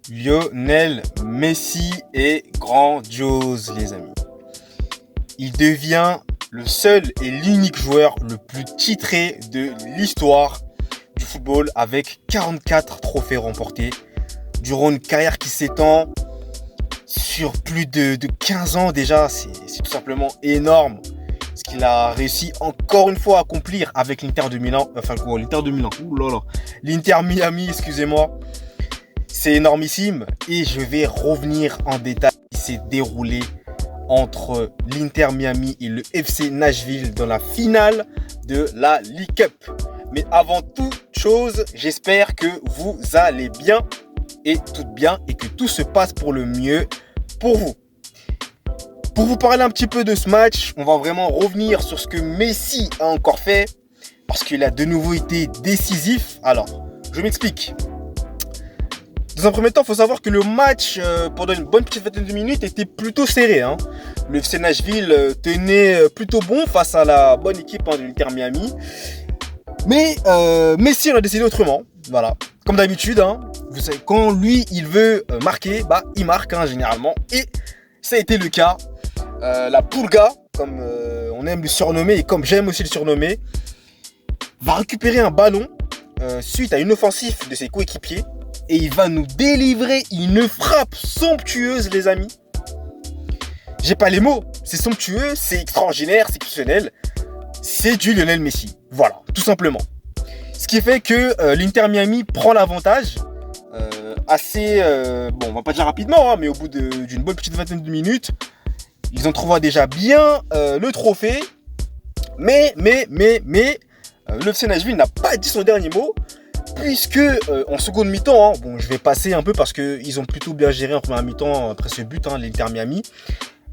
Lionel Messi est grandiose, les amis. Il devient le seul et l'unique joueur le plus titré de l'histoire du football avec 44 trophées remportés durant une carrière qui s'étend sur plus de 15 ans déjà. C'est tout simplement énorme ce qu'il a réussi encore une fois à accomplir avec l'Inter de Milan. L'Inter Miami, excusez-moi. C'est énormissime et je vais revenir en détail ce qui s'est déroulé entre l'Inter Miami et le FC Nashville dans la finale de la League Cup. Mais avant toute chose, j'espère que vous allez bien et toutes bien et que tout se passe pour le mieux pour vous. Pour vous parler un petit peu de ce match, on va vraiment revenir sur ce que Messi a encore fait parce qu'il a de nouveau été décisif. Alors, je m'explique. Dans un premier temps, il faut savoir que le match, pendant une bonne petite vingtaine de minutes, était plutôt serré. Le FC Nashville tenait plutôt bon face à la bonne équipe de l'Inter Miami. Mais Messi en a décidé autrement. Voilà. Comme d'habitude, vous savez, quand lui, il veut marquer, il marque généralement. Et ça a été le cas. La Pulga, comme on aime le surnommer et comme j'aime aussi le surnommer, va récupérer un ballon suite à une offensive de ses coéquipiers. Et il va nous délivrer une frappe somptueuse, les amis. J'ai pas les mots. C'est somptueux, c'est extraordinaire, c'est exceptionnel. C'est du Lionel Messi. Voilà, tout simplement. Ce qui fait que l'Inter Miami prend l'avantage assez... on va pas dire rapidement, mais au bout d'une bonne petite vingtaine de minutes, ils ont trouvé déjà bien le trophée. Mais le FC Nashville n'a pas dit son dernier mot. Puisque en seconde mi-temps, je vais passer un peu parce qu'ils ont plutôt bien géré en première mi-temps après ce but, l'Inter Miami.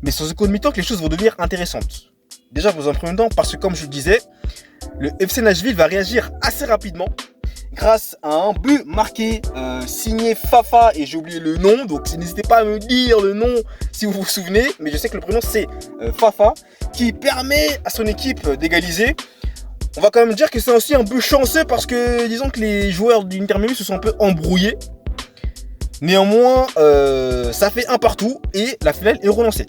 Mais c'est en seconde mi-temps que les choses vont devenir intéressantes. Déjà dans un premier temps parce que comme je le disais, le FC Nashville va réagir assez rapidement grâce à un but marqué signé Fafa et j'ai oublié le nom. Donc n'hésitez pas à me dire le nom si vous vous souvenez. Mais je sais que le prénom c'est Fafa qui permet à son équipe d'égaliser. On va quand même dire que c'est aussi un peu chanceux parce que disons que les joueurs du Inter Miami se sont un peu embrouillés. Néanmoins, ça fait un partout et la finale est relancée.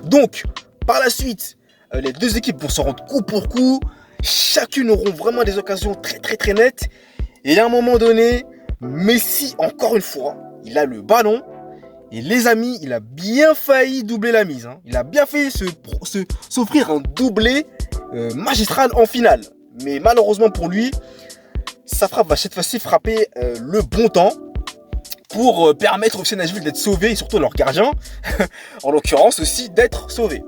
Donc, par la suite, les deux équipes vont se rendre coup pour coup. Chacune auront vraiment des occasions très nettes. Et à un moment donné, Messi, encore une fois, il a le ballon. Et les amis, il a bien failli doubler la mise. Il a bien failli s'offrir un doublé magistral en finale. Mais malheureusement pour lui, sa frappe va cette fois-ci frapper le bon temps pour permettre au FC Nashville d'être sauvé et surtout leur gardien, en l'occurrence aussi, d'être sauvé.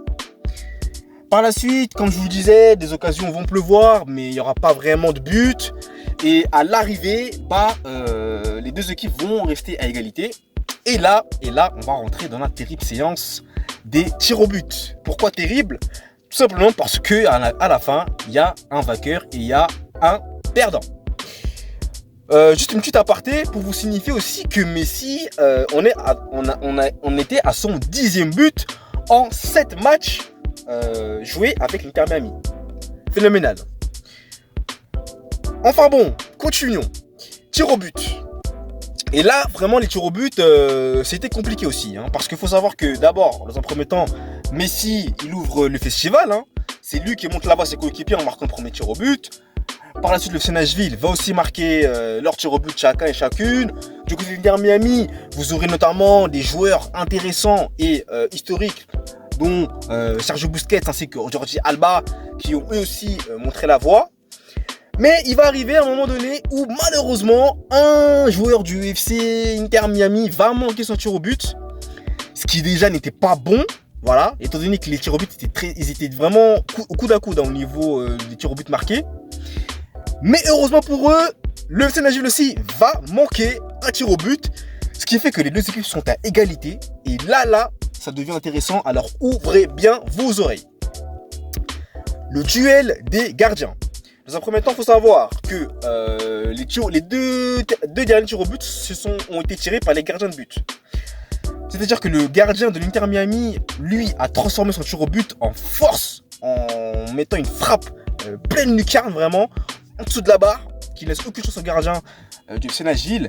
Par la suite, comme je vous disais, des occasions vont pleuvoir, mais il n'y aura pas vraiment de but. Et à l'arrivée, les deux équipes vont rester à égalité. Et là, on va rentrer dans la terrible séance des tirs au but. Pourquoi terrible ? Tout simplement parce que à la fin, il y a un vainqueur et il y a un perdant. Juste une petite aparté pour vous signifier aussi que Messi, on était à son 10e but en 7 matchs joués avec l'Inter Miami. Phénoménal. Enfin bon, continuons. Tir au but. Et là, vraiment, les tirs au but, c'était compliqué aussi. Parce qu'il faut savoir que d'abord, dans un premier temps, Messi, il ouvre le festival. C'est lui qui monte là-bas ses coéquipiers en marquant le premier tir au but. Par la suite, le FC Nashville va aussi marquer leur tir au but chacun et chacune. Du côté de l'Inter Miami, vous aurez notamment des joueurs intéressants et historiques, dont Sergio Busquets ainsi que Jordi Alba, qui ont eux aussi montré la voie. Mais il va arriver à un moment donné où malheureusement un joueur du FC Inter Miami va manquer son tir au but, ce qui déjà n'était pas bon, voilà, étant donné que les tirs au but étaient vraiment au coude à coude au niveau des tirs au but marqués. Mais heureusement pour eux, le FC Nashville aussi va manquer un tir au but, ce qui fait que les deux équipes sont à égalité. Et là, ça devient intéressant, alors ouvrez bien vos oreilles. Le duel des gardiens. Dans un premier temps, il faut savoir que les deux derniers tirs au but ont été tirés par les gardiens de but. C'est-à-dire que le gardien de l'Inter Miami, lui, a transformé son tir au but en force, en mettant une frappe pleine lucarne, vraiment, en dessous de la barre, qui laisse aucune chance au gardien du FC Nashville.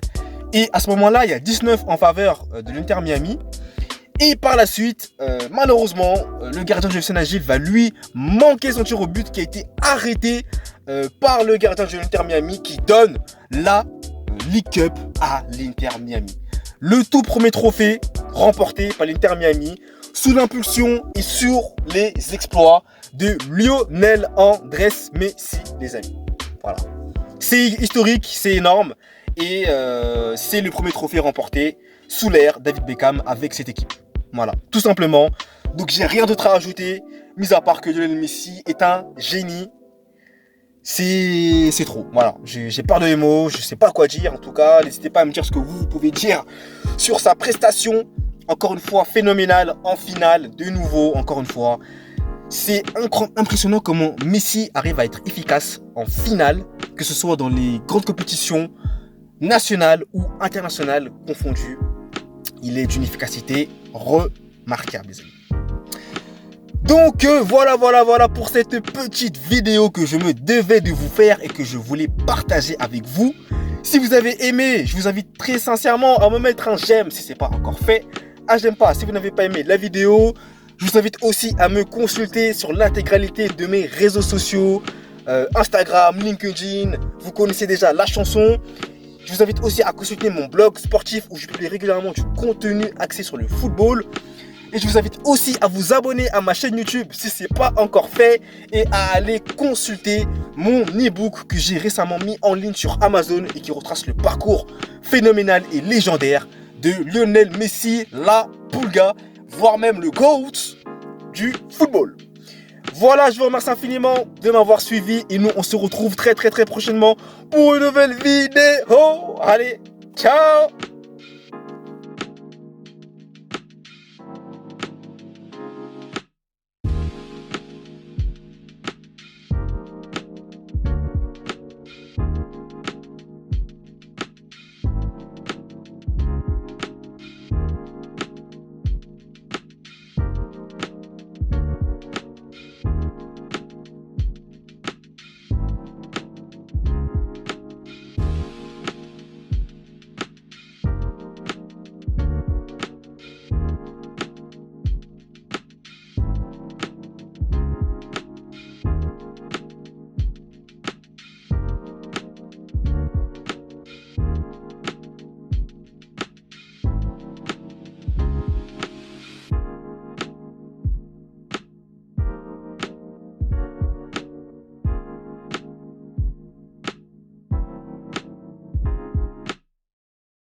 Et à ce moment-là, il y a 19 en faveur de l'Inter Miami. Et par la suite, malheureusement, le gardien du FC Nashville va lui manquer son tir au but qui a été arrêté par le gardien de l'Inter Miami qui donne la League Cup à l'Inter Miami. Le tout premier trophée remporté par l'Inter Miami sous l'impulsion et sur les exploits de Lionel Andrés Messi, les amis. Voilà. C'est historique, c'est énorme et c'est le premier trophée remporté sous l'ère David Beckham avec cette équipe. Voilà, tout simplement. Donc j'ai rien d'autre à rajouter, mis à part que Lionel Messi est un génie. C'est trop, voilà. J'ai peur de les mots, je sais pas quoi dire. En tout cas, n'hésitez pas à me dire ce que vous pouvez dire sur sa prestation. Encore une fois, phénoménale en finale, de nouveau, encore une fois. C'est impressionnant comment Messi arrive à être efficace en finale, que ce soit dans les grandes compétitions nationales ou internationales confondues. Il est d'une efficacité remarquable, les amis. Donc voilà pour cette petite vidéo que je me devais de vous faire et que je voulais partager avec vous. Si vous avez aimé, je vous invite très sincèrement à me mettre un j'aime si ce n'est pas encore fait. Un j'aime pas si vous n'avez pas aimé la vidéo. Je vous invite aussi à me consulter sur l'intégralité de mes réseaux sociaux. Instagram, LinkedIn, vous connaissez déjà la chanson. Je vous invite aussi à consulter mon blog sportif où je publie régulièrement du contenu axé sur le football. Et je vous invite aussi à vous abonner à ma chaîne YouTube si ce n'est pas encore fait et à aller consulter mon e-book que j'ai récemment mis en ligne sur Amazon et qui retrace le parcours phénoménal et légendaire de Lionel Messi, la Pulga, voire même le GOAT du football. Voilà, je vous remercie infiniment de m'avoir suivi et nous on se retrouve très prochainement pour une nouvelle vidéo. Allez, ciao!